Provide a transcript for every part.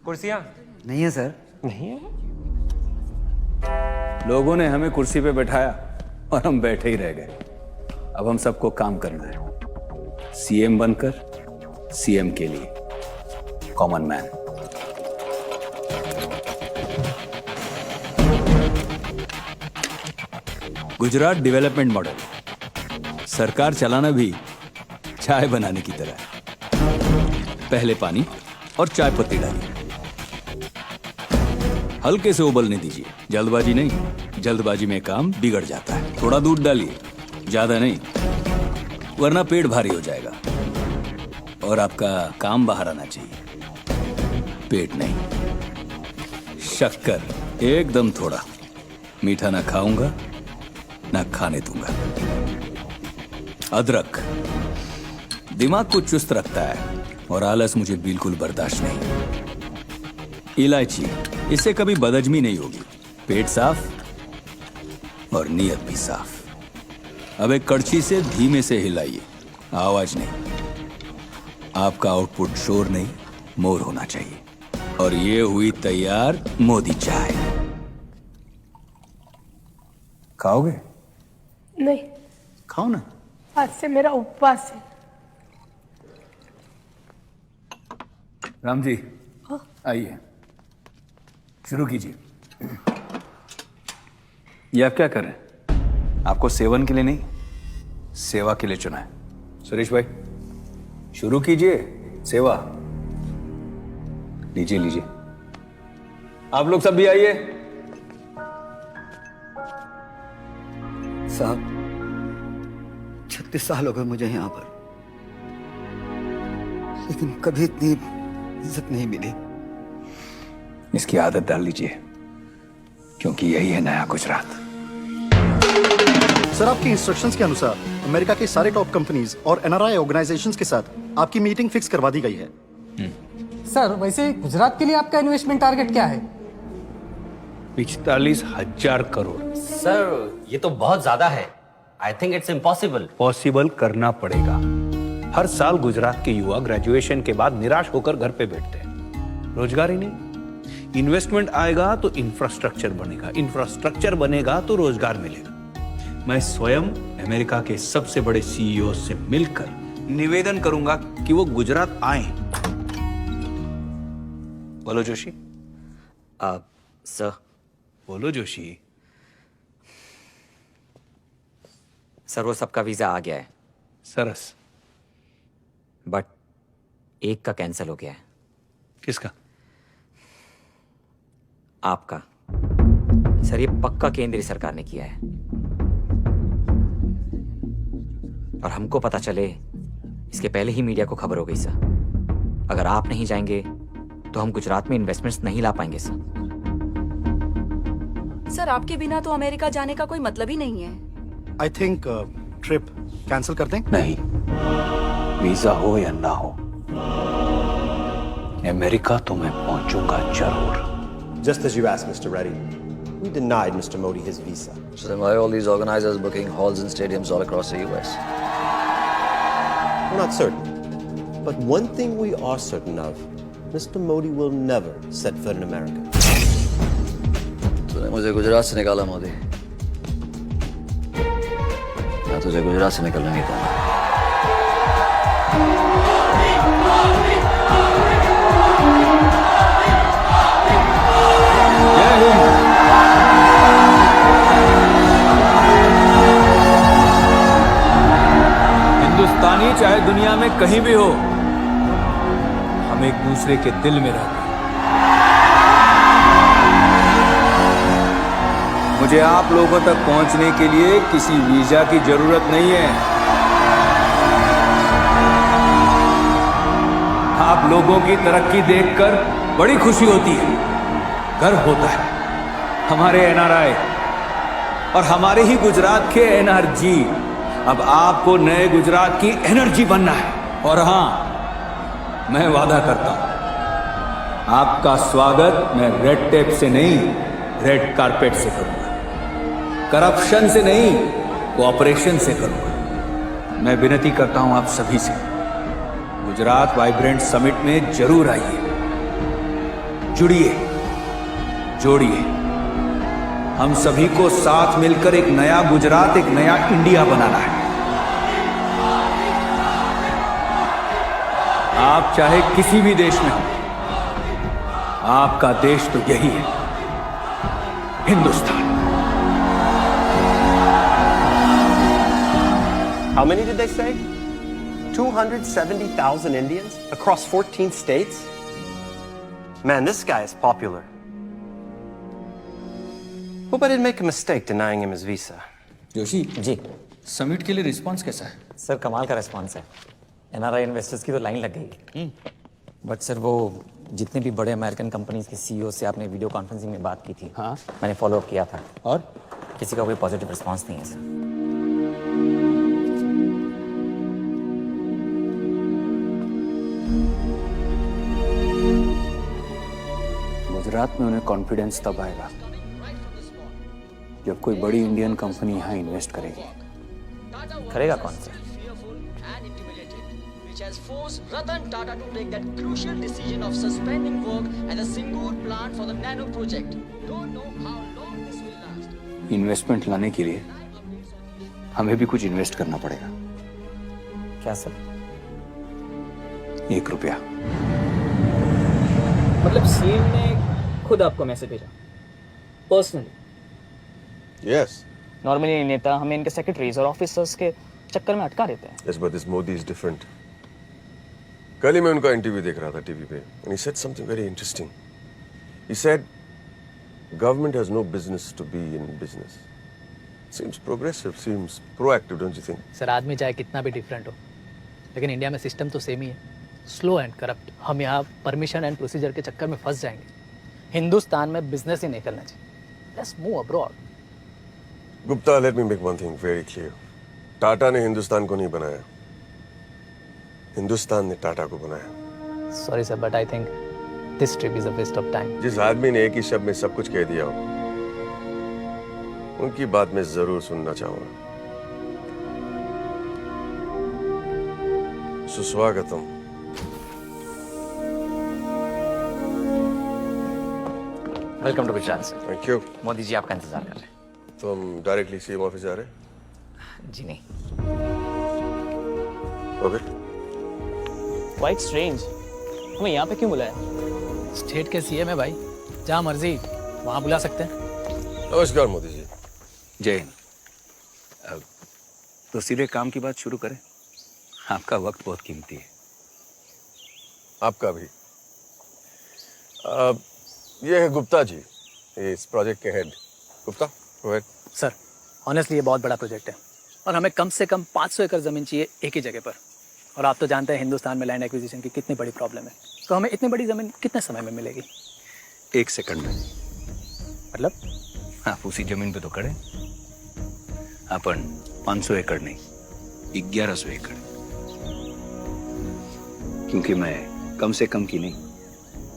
कुर्सियां नहीं है सर। नहीं है। लोगों ने हमें कुर्सी पे बैठाया और हम बैठे ही रह गए। अब हम सबको काम करना है, सीएम बनकर सीएम के लिए, common man. Gujarat development model, सरकार चलाना भी चाय बनाने की तरह है। पहले पानी और चाय पत्ती डालिए, हल्के से उबलने दीजिए, जल्दबाजी नहीं। जल्दबाजी में काम बिगड़ जाता है। थोड़ा दूध डालिए, ज्यादा नहीं, वरना पेट भारी हो जाएगा और आपका काम बाहर आना चाहिए, पेट नहीं। शक्कर एकदम थोड़ा, मीठा ना खाऊंगा ना खाने दूंगा। अदरक दिमाग को चुस्त रखता है और आलस मुझे बिल्कुल बर्दाश्त नहीं। इलायची, इससे कभी बदहजमी नहीं होगी, पेट साफ और नीयत भी साफ। अब एक कड़छी से धीमे से हिलाइए, आवाज नहीं। आपका आउटपुट शोर नहीं, मोर होना चाहिए। और ये हुई तैयार मोदी चाय। खाओगे? नहीं, खाओ ना। आज से मेरा उपवास है। राम जी आइए, शुरू कीजिए। ये आप क्या कर रहे हैं? आपको सेवन के लिए नहीं, सेवा के लिए चुना है। सुरेश भाई शुरू कीजिए सेवा। लीजिए लीजिए, आप लोग सब भी आइए। साहब 36 साल हो गए मुझे यहाँ पर, लेकिन कभी इतनी इज्जत नहीं मिली। इसकी आदत डाल लीजिए, क्योंकि यही है नया गुजरात। सर, आपके इंस्ट्रक्शंस के अनुसार अमेरिका के सारे टॉप कंपनीज और एनआरआई ऑर्गेनाइजेशंस के साथ आपकी मीटिंग फिक्स करवा दी गई है। सर, वैसे गुजरात के लिए आपका इन्वेस्टमेंट टारगेट क्या है? 45,000 करोड़। सर, ये तो बहुत ज्यादा है। I think it's impossible. Possible करना पड़ेगा। हर साल गुजरात के युवा ग्रेजुएशन के बाद निराश होकर घर पे बैठते हैं। रोजगार ही नहीं, इन्वेस्टमेंट आएगा तो इंफ्रास्ट्रक्चर बनेगा, इंफ्रास्ट्रक्चर बनेगा तो रोजगार मिलेगा। मैं स्वयं अमेरिका के सबसे बड़े सीईओ से मिलकर निवेदन करूंगा कि वो गुजरात आए। बोलो जोशी। सर, बोलो जोशी। सर वो सबका वीजा आ गया है, सरस। बट एक का कैंसिल हो गया है। किसका? आपका। सर, ये पक्का केंद्रीय सरकार ने किया है। और हमको पता चले इसके पहले ही मीडिया को खबर हो गई सर। अगर आप नहीं जाएंगे तो हम गुजरात में इन्वेस्टमेंट्स नहीं ला पाएंगे सर। सर, आपके बिना तो अमेरिका जाने का कोई मतलब ही नहीं है। आई थिंक ट्रिप कैंसिल कर दें। नहीं, वीजा हो या ना हो, अमेरिका तो मैं पहुंचूंगा जरूर। Just as you asked, Mr. Reddy, we denied Mr. Modi his visa. So then why are all these organizers booking halls and stadiums all across the US? We're not certain. But one thing we are certain of, Mr. Modi will never set foot in America. तूने मुझे गुजरात से निकाला मोदी, मैं तुझे गुजरात से निकलने नहीं दूंगा। हिंदुस्तानी चाहे दुनिया में कहीं भी हो, हम एक दूसरे के दिल में रहते हैं। मुझे आप लोगों तक पहुंचने के लिए किसी वीजा की जरूरत नहीं है। आप लोगों की तरक्की देखकर बड़ी खुशी होती है, गर्व होता है। हमारे एनआरआई और हमारे ही गुजरात के एनआरजी, अब आपको नए गुजरात की एनर्जी बनना है। और हां, मैं वादा करता हूं, आपका स्वागत मैं रेड टेप से नहीं, रेड कारपेट से करूंगा। करप्शन से नहीं, कोऑपरेशन से करूंगा। मैं विनती करता हूं आप सभी से, गुजरात वाइब्रेंट समिट में जरूर आइए। जुड़िए, जोड़िए। हम सभी को साथ मिलकर एक नया गुजरात, एक नया इंडिया बनाना है। आप चाहे किसी भी देश में हो, आपका देश तो यही है, Hindustan. How many did they say? 270,000 Indians across 14 states? Man, this guy is popular. Hope I didn't make a mistake denying him his visa. Joshi ji summit के लिए रिस्पांस कैसा है? सर, कमाल का रिस्पॉन्स है। एनआरआई इन्वेस्टर्स की तो लाइन लग गई। बट सर, वो जितने भी बड़े अमेरिकन कंपनीज के सीईओ से आपने वीडियो कॉन्फ्रेंसिंग में बात की थी, हाँ, मैंने फॉलो अप किया था और किसी का कोई पॉजिटिव रिस्पॉन्स नहीं है सर। गुजरात में उन्हें कॉन्फिडेंस तब आएगा जब कोई बड़ी इंडियन कंपनी यहाँ इन्वेस्ट करेगी। करेगा कौन sir? which has forced Ratan Tata to take that crucial decision of suspending work at the Singur plant for the nano project. Don't know how long this will last. Investment लाने के लिए हमें भी कुछ invest करना पड़ेगा। क्या sir? 1 रुपया। मतलब सीएम ने खुद आपको मैसेज भेजा पर्सनली? Yes. नॉर्मली नेता हमें इनके सेक्रेटरीज और ऑफिसर्स के चक्कर में अटका देते हैं। Yes, but this Modi is different. कल ही मैं उनका इंटरव्यू देख रहा था टीवी पे, and he said something very interesting. He said, "Government has no business to be in business." Seems progressive, seems proactive, don't you think? Sir, आदमी चाहे कितना भी डिफरेंट हो, लेकिन इंडिया में सिस्टम तो सेम ही है, स्लो एंड करप्ट। हम यहाँ परमिशन एंड प्रोसीजर के चक्कर में फंस जाएंगे। हिंदुस्तान में बिजनेस ही नहीं करना चाहिए। Let's move abroad. Gupta, let me make one thing very clear. Tata ने हिंदुस्तान को नहीं बनाया, हिंदुस्तान ने टाटा को बनाया। Sorry sir, but I think this trip is a waste of time. जिस आदमी ने एक ही शब्द में सब कुछ कह दिया हो, उनकी बात मैं जरूर सुनना चाहूंगा। सुस्वागतम। Welcome to Gujarat sir. Thank you. Modi ji आपका इंतजार कर रहे हैं। तो हम डायरेक्टली सीएम ऑफिस जा रहे हैं? जी नहीं। ओके। क्वाइट स्ट्रेंज, हमें यहाँ पे क्यों बुलाया? स्टेट के सीएम है भाई, जहाँ मर्जी वहाँ बुला सकते हैं। नमस्कार मोदी जी। जय हिंद। तो सीधे काम की बात शुरू करें। आपका वक्त बहुत कीमती है। आपका भी। ये है गुप्ता जी, इस प्रोजेक्ट के head. Gupta, go ahead. Sir, honestly ये बहुत बड़ा प्रोजेक्ट है और हमें कम से कम 500 एकड़ ज़मीन चाहिए एक ही जगह पर। और आप तो जानते हैं हिंदुस्तान में लैंड एक्विजिशन की कितनी बड़ी प्रॉब्लम है। तो हमें इतनी बड़ी ज़मीन कितने समय में मिलेगी? 1 सेकंड में। मतलब? आप उसी जमीन पे तो खड़े। अपन 500 एकड़ नहीं, 1100 एकड़। क्योंकि मैं कम से कम की नहीं,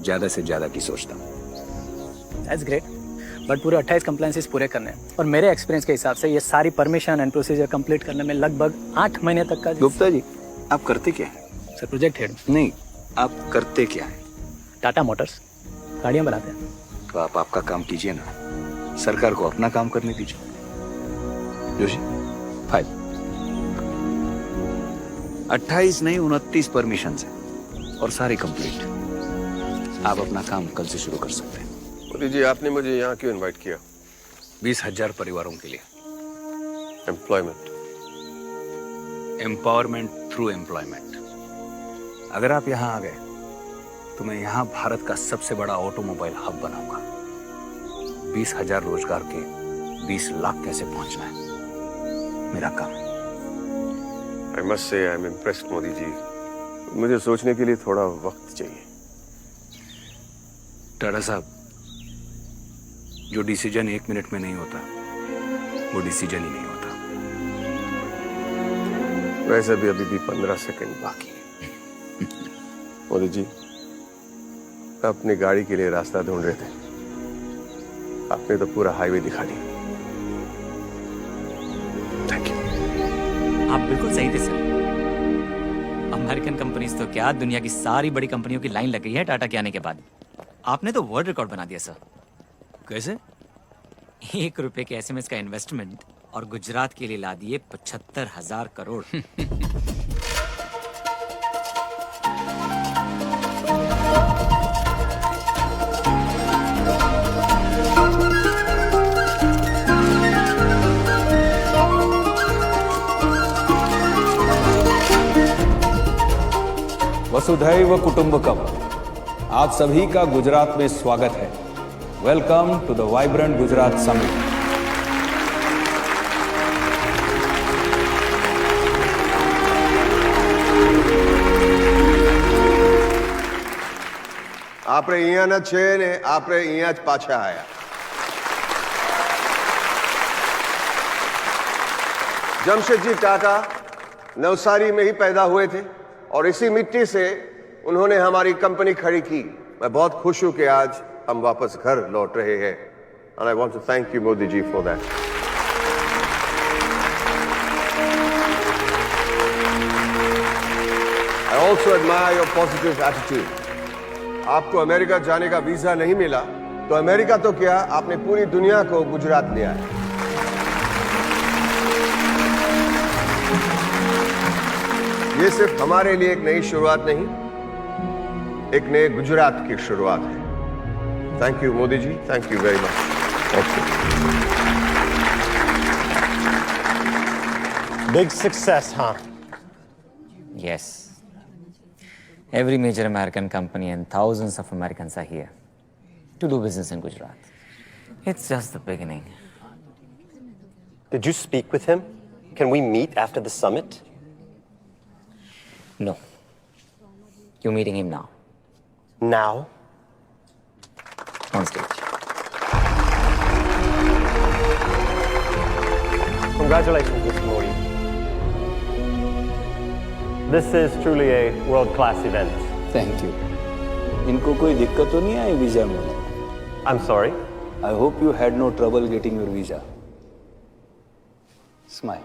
ज्यादा से ज्यादा की सोचता हूँ। दैट्स ग्रेट, बट पूरे 28 कंप्लायंसेस पूरे करने हैं और मेरे एक्सपीरियंस के हिसाब से ये सारी परमिशन एंड प्रोसीजर कंप्लीट करने में लगभग 8 महीने तक का। गुप्ता जी, आप करते क्या है? Sir, project head. नहीं, आप करते क्या है? टाटा मोटर्स गाड़ियाँ बनाते हैं। तो आप आपका काम कीजिए ना, सरकार को अपना काम करने दीजिए। जोशी, फाइल। 28 नहीं 29 परमिशन है और सारी कंप्लीट। आप अपना काम कल से शुरू कर सकते हैं। मोदी जी, आपने मुझे यहाँ क्यों इनवाइट किया? 20,000 परिवारों के लिए। एम्प्लॉयमेंट। Empowerment through employment. अगर आप यहाँ आ गए तो मैं यहाँ भारत का सबसे बड़ा ऑटोमोबाइल हब बनाऊंगा। 20,000 रोजगार के 20 लाख कैसे पहुंचना है, मेरा काम। I must say I am impressed, Modi ji. मुझे सोचने के लिए थोड़ा वक्त चाहिए। टाटा साहब, जो डिसीजन 1 मिनट में नहीं होता, वो डिसीजन ही नहीं होता। वैसे भी अभी भी 15 सेकंड बाकी है। मोदी जी, अपनी गाड़ी के लिए रास्ता ढूंढ रहे थे, आपने तो पूरा हाईवे दिखा दिया। Thank you. आप बिल्कुल सही थे सर। अमेरिकन कंपनीज तो क्या, दुनिया की सारी बड़ी कंपनियों की लाइन लग गई है टाटा के आने के बाद। आपने तो वर्ल्ड रिकॉर्ड बना दिया सर। कैसे? 1 रुपए के SMS का इन्वेस्टमेंट और गुजरात के लिए ला दिए 75,000 करोड़। वसुधैव कुटुंबकम, आप सभी का गुजरात में स्वागत है। Welcome to the vibrant Gujarat summit. આપણે અહીંયાના છે ને આપણે અહીંયા જ પાછા આયા। जमशेदजी टाटा नवसारी में ही पैदा हुए थे और इसी मिट्टी से उन्होंने हमारी कंपनी खड़ी की। मैं बहुत खुश हूं कि आज हम वापस घर लौट रहे हैं। And I want to thank you Modi ji for that. I also admire your positive attitude. आपको अमेरिका जाने का वीजा नहीं मिला तो अमेरिका तो क्या, आपने पूरी दुनिया को गुजरात ले आए। ये सिर्फ हमारे लिए एक नई शुरुआत नहीं, एक नए गुजरात की शुरुआत है। Thank you Modi ji, thank you very much. Big success, huh? Yes. Every major American company and thousands of Americans are here to do business in Gujarat. It's just the beginning. Did you speak with him? Can we meet after the summit? No. You're meeting him now, Now? on stage. Congratulations, Mr. Modi. This is truly a world-class event. Thank you. इनको कोई दिक्कत तो नहीं आई visa में? I'm sorry. I hope you had no trouble getting your visa. Smile.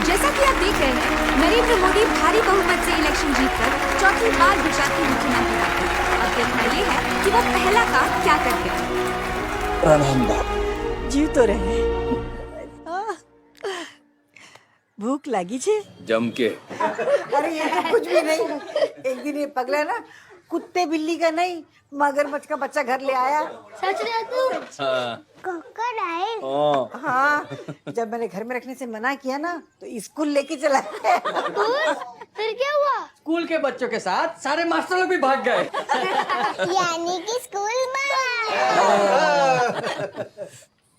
जैसा कि आप देख रहे हैं, नरेंद्र मोदी भारी बहुमत से इलेक्शन जीतकर चौथी बार गुजरात के मुख्यमंत्री बने। अब देखना ये है कि वो पहला काम क्या करते हैं। प्रणाम बाप। जीव तो रहे। भूख लगी छे? जम के। अरे ये तो कुछ भी नहीं। एक दिन ये पगला ना कुत्ते बिल्ली का नहीं मगरमच्छ का बच्चा घर ले आया। सच रहा तू? कुकर आए? हाँ, जब मैंने घर में रखने से मना किया ना तो स्कूल लेके चला गया। फिर क्या हुआ? स्कूल के बच्चों के साथ सारे मास्टर लोग भी भाग गए। यानी कि स्कूल में।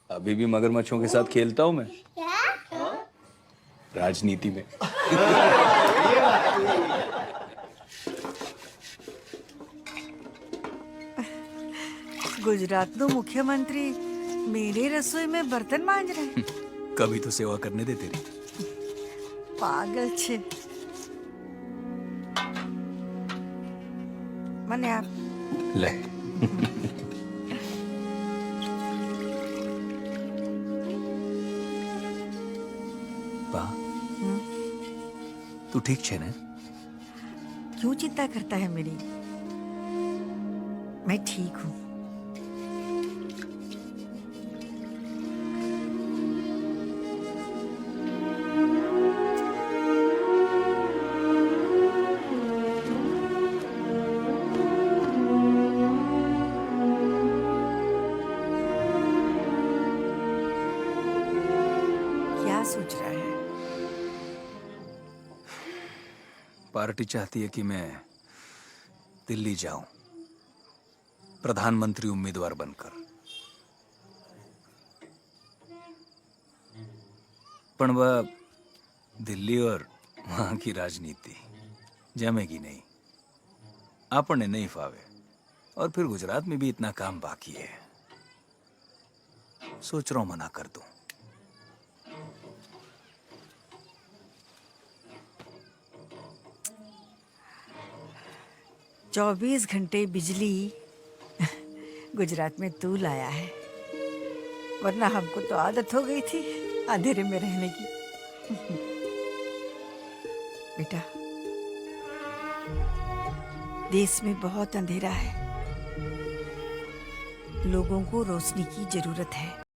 अभी भी मगरमच्छों के साथ खेलता हूँ मैं। क्या? राजनीति में। गुजरात नो मुख्यमंत्री मेरे रसोई में बर्तन मांज रहे हैं। कभी तो सेवा करने दे तेरी। पागल छे। मने आप ले। बा, तू ठीक छे ने? क्यों चिंता करता है मेरी? मैं ठीक हूँ। क्या सोच रहा है? पार्टी चाहती है कि मैं दिल्ली जाऊं, प्रधानमंत्री उम्मीदवार बनकर। पण वह दिल्ली और वहां की राजनीति जमेगी नहीं, आपने नहीं फावे। और फिर गुजरात में भी इतना काम बाकी है, सोच रहा हूं मना कर दूं। 24 घंटे बिजली गुजरात में तू लाया है, वरना हमको तो आदत हो गई थी अंधेरे में रहने की। बेटा देश में बहुत अंधेरा है, लोगों को रोशनी की जरूरत है।